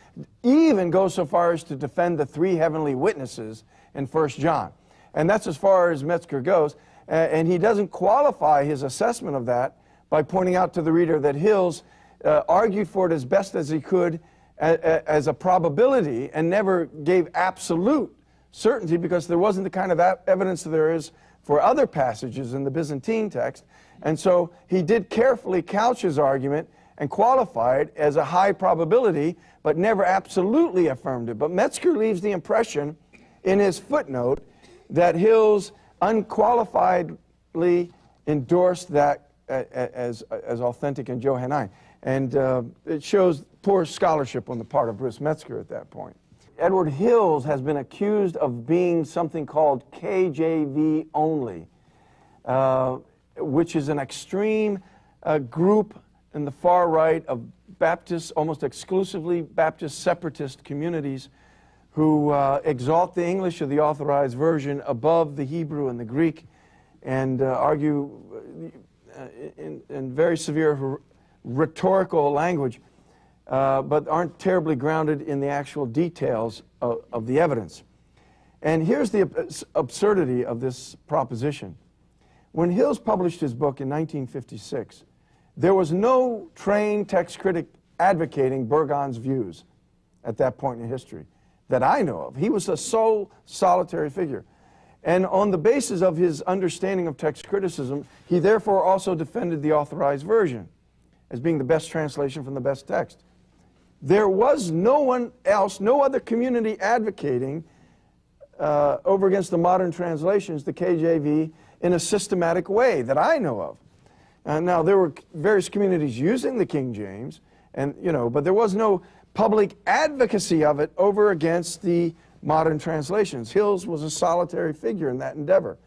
even goes so far as to defend the 3 heavenly witnesses in 1 John. And that's as far as Metzger goes. And he doesn't qualify his assessment of that by pointing out to the reader that Hills argued for it as best as he could as a probability and never gave absolute certainty, because there wasn't the kind of evidence that there is for other passages in the Byzantine text. And so he did carefully couch his argument and qualify it as a high probability, but never absolutely affirmed it. But Metzger leaves the impression in his footnote that Hills unqualifiedly endorsed that as authentic and Johannine. And it shows poor scholarship on the part of Bruce Metzger at that point. Edward Hills has been accused of being something called KJV only, which is an extreme group in the far right of Baptists, almost exclusively Baptist separatist communities, who exalt the English of the Authorized Version above the Hebrew and the Greek, and argue in very severe rhetorical language, but aren't terribly grounded in the actual details of the evidence. And here's the absurdity of this proposition. When Hills published his book in 1956, There was no trained text critic advocating Burgon's views at that point in history that I know of. He was a sole, solitary figure. And on the basis of his understanding of text criticism, he therefore also defended the Authorized Version as being the best translation from the best text. There was no one else, no other community advocating over against the modern translations, the KJV, in a systematic way that I know of. Now, there were various communities using the King James, and but there was no public advocacy of it over against the modern translations. Hills was a solitary figure in that endeavor.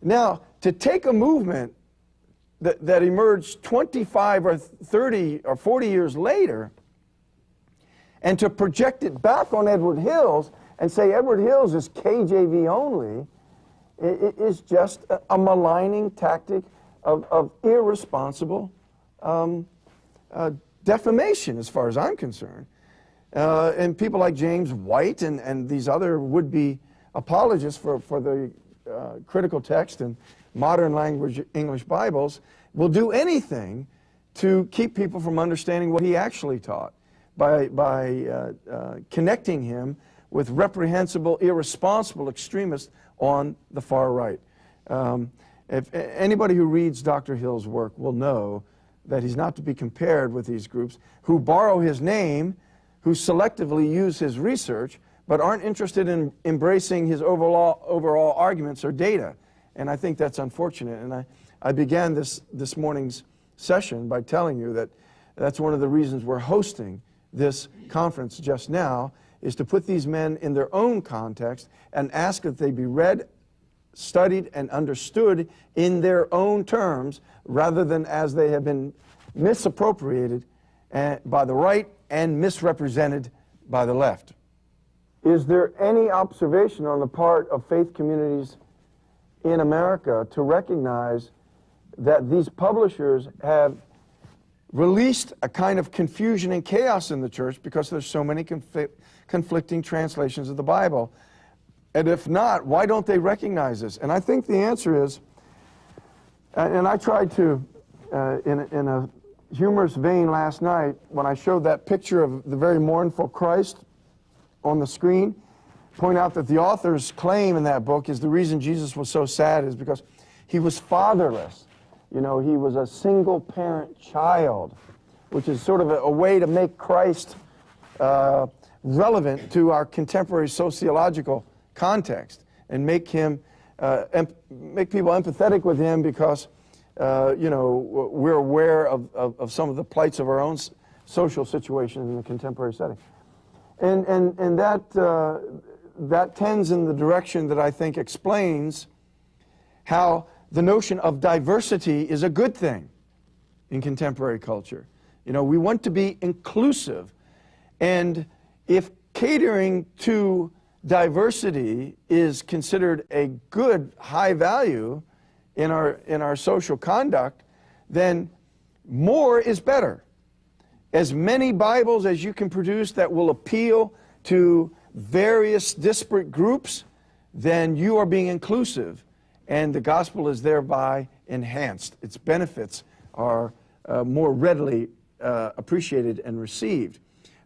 Now, to take a movement that emerged 25 or 30 or 40 years later and to project it back on Edward Hills and say Edward Hills is KJV only, it is just a maligning tactic of irresponsible defamation, as far as I'm concerned. And people like James White and these other would-be apologists for the critical text and modern language English Bibles will do anything to keep people from understanding what he actually taught by connecting him with reprehensible, irresponsible extremists on the far right. If anybody who reads Dr. Hill's work will know that he's not to be compared with these groups who borrow his name, who selectively use his research, but aren't interested in embracing his overall arguments or data. And I think that's unfortunate. And I began this morning's session by telling you that that's one of the reasons we're hosting this conference just now, is to put these men in their own context and ask that they be read, studied, and understood in their own terms, rather than as they have been misappropriated by the right and misrepresented by the left. Is there any observation on the part of faith communities in America to recognize that these publishers have released a kind of confusion and chaos in the church because there's so many conflicting translations of the Bible? And if not, why don't they recognize this? And I think the answer is, and I tried to, in a humorous vein last night, when I showed that picture of the very mournful Christ on the screen, point out that the author's claim in that book is the reason Jesus was so sad is because he was fatherless. He was a single-parent child, which is sort of a way to make Christ relevant to our contemporary sociological context and make him, make people empathetic with him because, we're aware of some of the plights of our own social situation in the contemporary setting. And that tends in the direction that I think explains how the notion of diversity is a good thing in contemporary culture. We want to be inclusive, and if catering to diversity is considered a good, high value in our social conduct, then more is better. As many Bibles as you can produce that will appeal to various disparate groups, then you are being inclusive, and the gospel is thereby enhanced. Its benefits are more readily appreciated and received,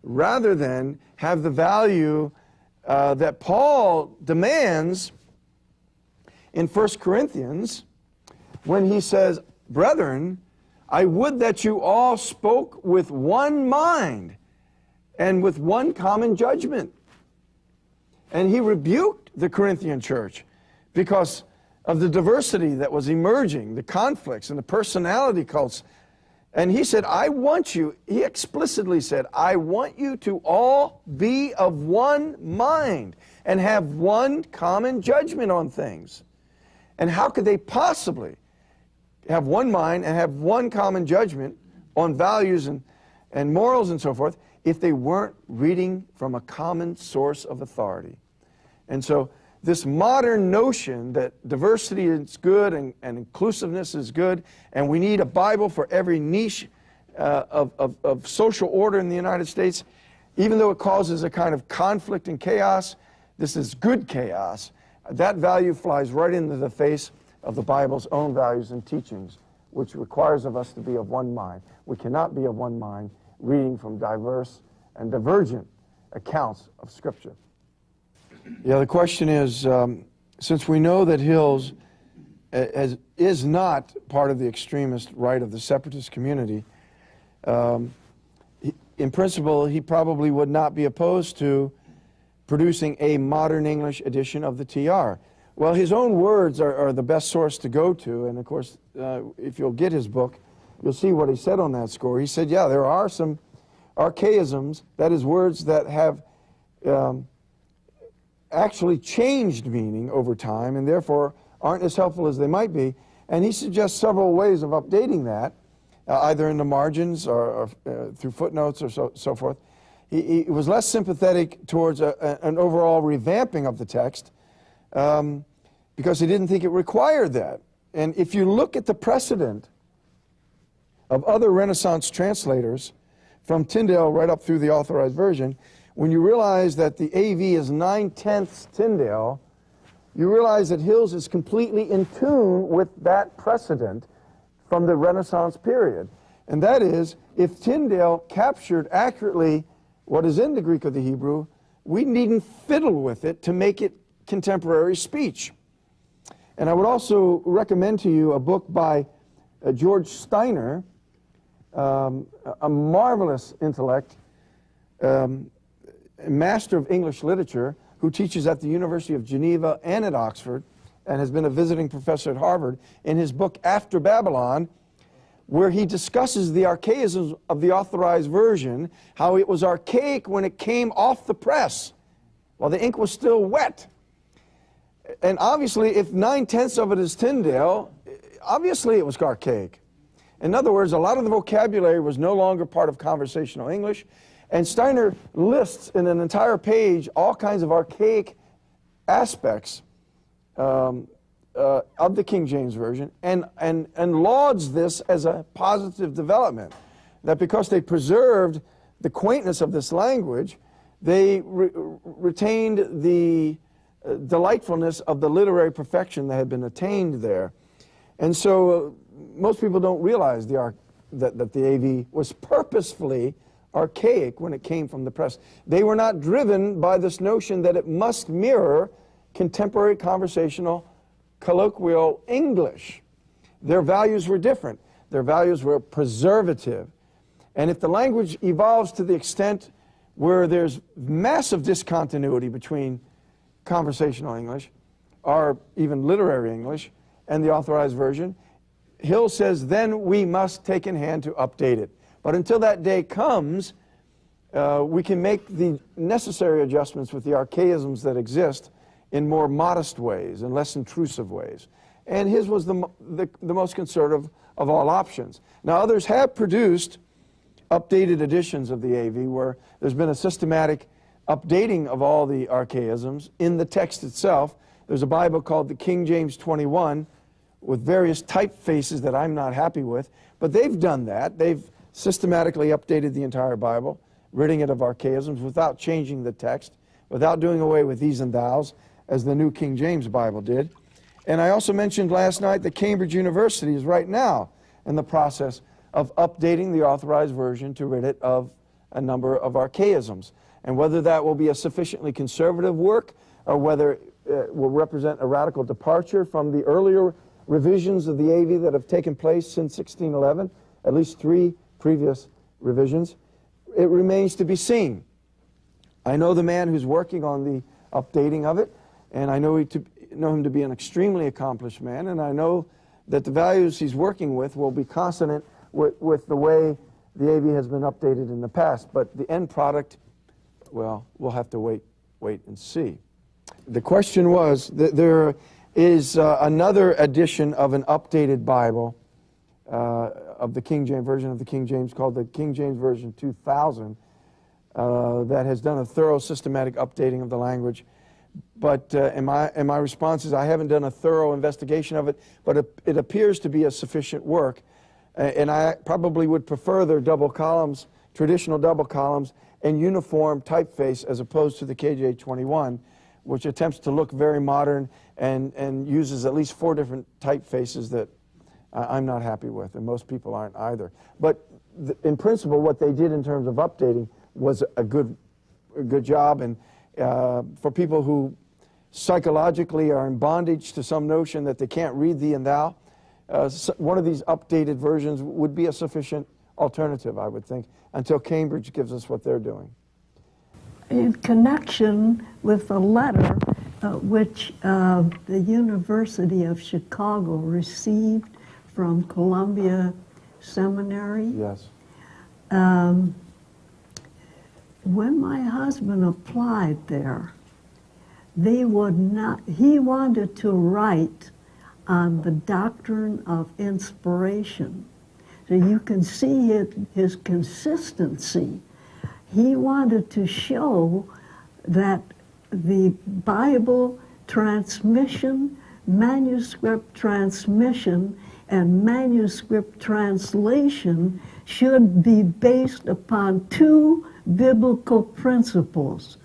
rather than have the value that Paul demands in 1 Corinthians when he says, "Brethren, I would that you all spoke with one mind and with one common judgment." And he rebuked the Corinthian church because of the diversity that was emerging, the conflicts and the personality cults. And he said, he explicitly said, I want you to all be of one mind and have one common judgment on things. And how could they possibly have one mind and have one common judgment on values and morals and so forth if they weren't reading from a common source of authority? And so this modern notion that diversity is good and inclusiveness is good, and we need a Bible for every niche of social order in the United States, even though it causes a kind of conflict and chaos, this is good chaos. That value flies right into the face of the Bible's own values and teachings which requires of us to be of one mind. We cannot be of one mind reading from diverse and divergent accounts of Scripture. Yeah, the question is, since we know that Hills is not part of the extremist right of the separatist community, in principle, he probably would not be opposed to producing a modern English edition of the TR. Well, his own words are the best source to go to, and of course, if you'll get his book, you'll see what he said on that score. He said, yeah, there are some archaisms, that is, words that have actually changed meaning over time and therefore aren't as helpful as they might be, and he suggests several ways of updating that, either in the margins or through footnotes or so forth. He was less sympathetic towards an overall revamping of the text because he didn't think it required that. And if you look at the precedent of other Renaissance translators, from Tyndale right up through the Authorized Version, when you realize that the AV is 9/10 Tyndale, you realize that Hills is completely in tune with that precedent from the Renaissance period. And that is, if Tyndale captured accurately what is in the Greek or the Hebrew, we needn't fiddle with it to make it contemporary speech. And I would also recommend to you a book by George Steiner, a marvelous intellect, master of English literature, who teaches at the University of Geneva and at Oxford, and has been a visiting professor at Harvard, in his book After Babylon, where he discusses the archaisms of the Authorized Version, how it was archaic when it came off the press, while the ink was still wet. And obviously, if 9/10 of it is Tyndale, obviously it was archaic. In other words, a lot of the vocabulary was no longer part of conversational English, and Steiner lists in an entire page all kinds of archaic aspects of the King James Version, and lauds this as a positive development, that because they preserved the quaintness of this language, they retained the delightfulness of the literary perfection that had been attained there. And so most people don't realize that the AV was purposefully archaic when it came from the press. They were not driven by this notion that it must mirror contemporary conversational colloquial English. Their values were different. Their values were preservative. And if the language evolves to the extent where there's massive discontinuity between conversational English, or even literary English, and the Authorized Version, Hill says then we must take in hand to update it. But until that day comes, we can make the necessary adjustments with the archaisms that exist in more modest ways and less intrusive ways. And his was the most conservative of all options. Now, others have produced updated editions of the AV where there's been a systematic updating of all the archaisms in the text itself. There's a Bible called the King James 21 with various typefaces that I'm not happy with, but they've done that. They've systematically updated the entire Bible, ridding it of archaisms without changing the text, without doing away with these and thous, as the New King James Bible did. And I also mentioned last night that Cambridge University is right now in the process of updating the Authorized Version to rid it of a number of archaisms. And whether that will be a sufficiently conservative work or whether it will represent a radical departure from the earlier revisions of the AV that have taken place since 1611, at least 3 previous revisions, it remains to be seen. I know the man who's working on the updating of it, and I know him to be an extremely accomplished man, and I know that the values he's working with will be consonant with the way the AV has been updated in the past. But the end product, well, we'll have to wait and see. The question was, there is another edition of an updated Bible of the King James version of the King James called the King James Version 2000 that has done a thorough systematic updating of the language. But in my response is I haven't done a thorough investigation of it, but it appears to be a sufficient work. And I probably would prefer their double columns, traditional double columns, and uniform typeface as opposed to the KJ 21, which attempts to look very modern and uses at least 4 different typefaces that I'm not happy with, and most people aren't either. But in principle, what they did in terms of updating was a good job, and for people who psychologically are in bondage to some notion that they can't read thee and thou, one of these updated versions would be a sufficient alternative, I would think, until Cambridge gives us what they're doing. In connection with the letter which the University of Chicago received from Columbia Seminary, Yes. when my husband applied there, they would not, he wanted to write on the doctrine of inspiration. So you can see his consistency. He wanted to show that the Bible transmission, manuscript transmission, and manuscript translation should be based upon two biblical principles: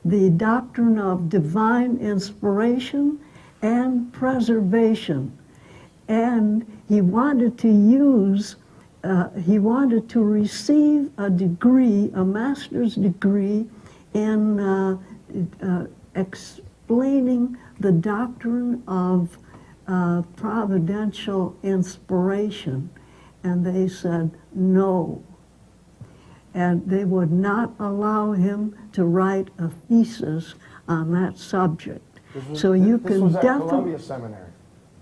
the doctrine of divine inspiration and preservation. And he wanted to use, he wanted to receive a degree, a master's degree in explaining the doctrine of providential inspiration. And they said no. And they would not allow him to write a thesis on that subject. So you can This was at definitely... Columbia Seminary.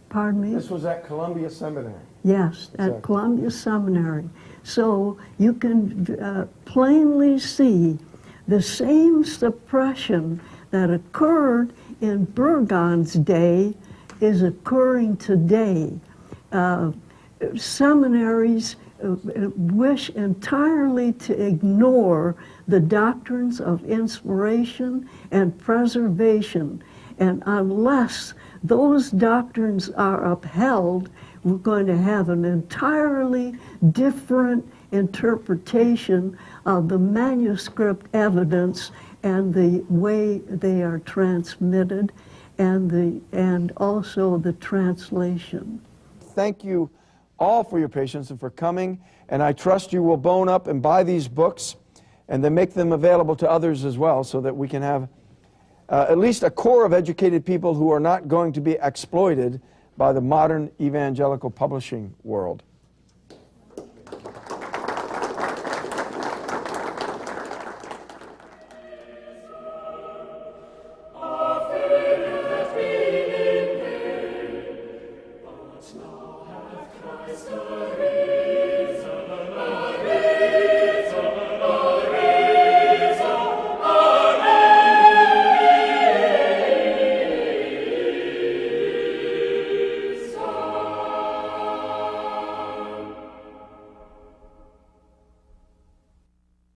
Pardon me? This was at Columbia Seminary. Yes, at Exactly. Columbia Seminary. So you can plainly see the same suppression that occurred in Burgon's day is occurring today. Seminaries wish entirely to ignore the doctrines of inspiration and preservation. And unless those doctrines are upheld, we're going to have an entirely different interpretation of the manuscript evidence and the way they are transmitted, and also the translation. Thank you all for your patience and for coming, and I trust you will bone up and buy these books and then make them available to others as well, so that we can have at least a core of educated people who are not going to be exploited by the modern evangelical publishing world.